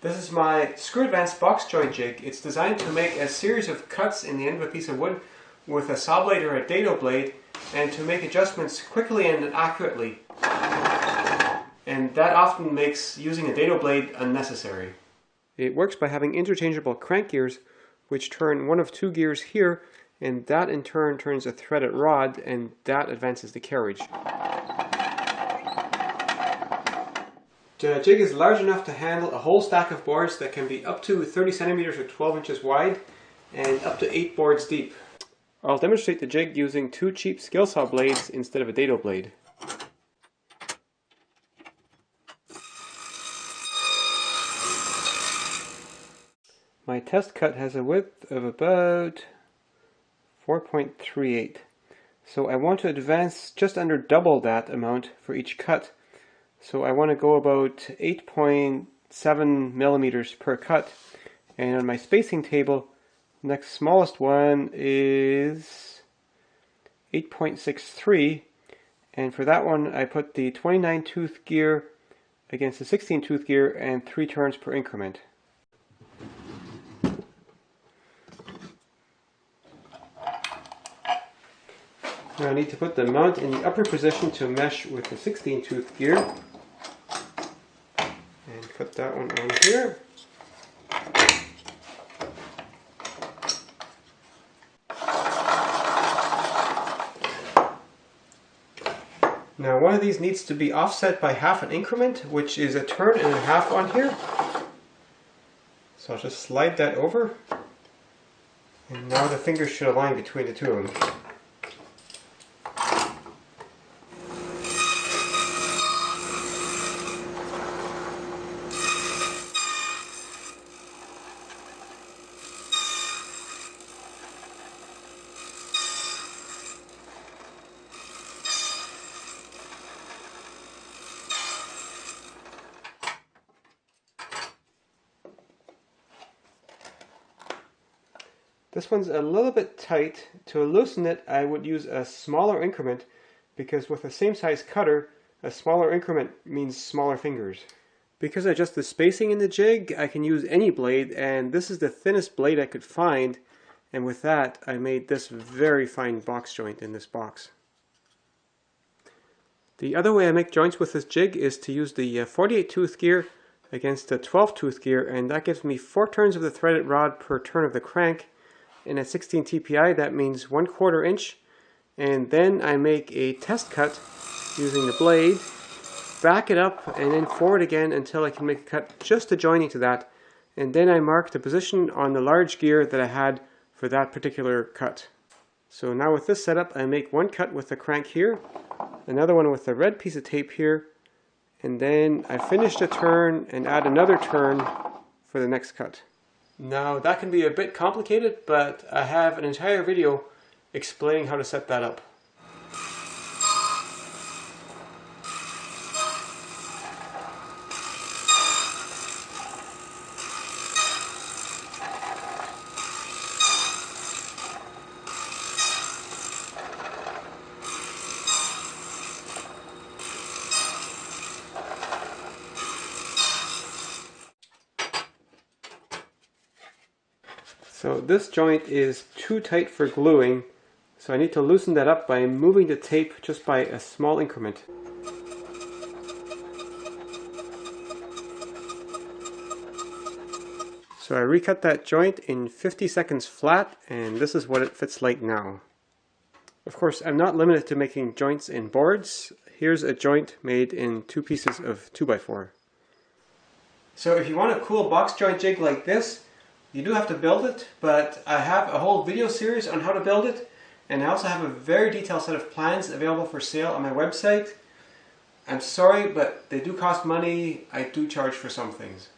This is my Screw Advance box joint jig. It's designed to make a series of cuts in the end of a piece of wood with a saw blade or a dado blade, and to make adjustments quickly and accurately. And that often makes using a dado blade unnecessary. It works by having interchangeable crank gears which turn one of two gears here, and that in turn turns a threaded rod, and that advances the carriage. The jig is large enough to handle a whole stack of boards that can be up to 30 centimeters or 12 inches wide and up to 8 boards deep. I'll demonstrate the jig using two cheap skill saw blades instead of a dado blade. My test cut has a width of about 4.38, so I want to advance just under double that amount for each cut. So I want to go about 8.7 millimeters per cut, and on my spacing table, the next smallest one is 8.63, and for that one I put the 29 tooth gear against the 16 tooth gear and 3 turns per increment. Now I need to put the mount in the upper position to mesh with the 16 tooth gear, and put that one on here. Now one of these needs to be offset by half an increment, which is a turn and a half on here. So I'll just slide that over, and now the fingers should align between the two of them. This one's a little bit tight. To loosen it, I would use a smaller increment, because with the same size cutter, a smaller increment means smaller fingers. Because I adjust the spacing in the jig, I can use any blade, and this is the thinnest blade I could find, and with that I made this very fine box joint in this box. The other way I make joints with this jig is to use the 48 tooth gear against the 12 tooth gear, and that gives me 4 turns of the threaded rod per turn of the crank. And at 16 TPI that means 1/4 inch, and then I make a test cut using the blade, back it up and then forward again until I can make a cut just adjoining to that, and then I mark the position on the large gear that I had for that particular cut. So now with this setup, I make one cut with the crank here, another one with the red piece of tape here, and then I finish the turn and add another turn for the next cut. Now that can be a bit complicated, but I have an entire video explaining how to set that up. So this joint is too tight for gluing, so I need to loosen that up by moving the tape just by a small increment. So I recut that joint in 50 seconds flat, and this is what it fits like now. Of course, I'm not limited to making joints in boards. Here's a joint made in 2 pieces of 2x4. So if you want a cool box joint jig like this, you do have to build it, but I have a whole video series on how to build it, and I also have a very detailed set of plans available for sale on my website. I'm sorry, but they do cost money. I do charge for some things.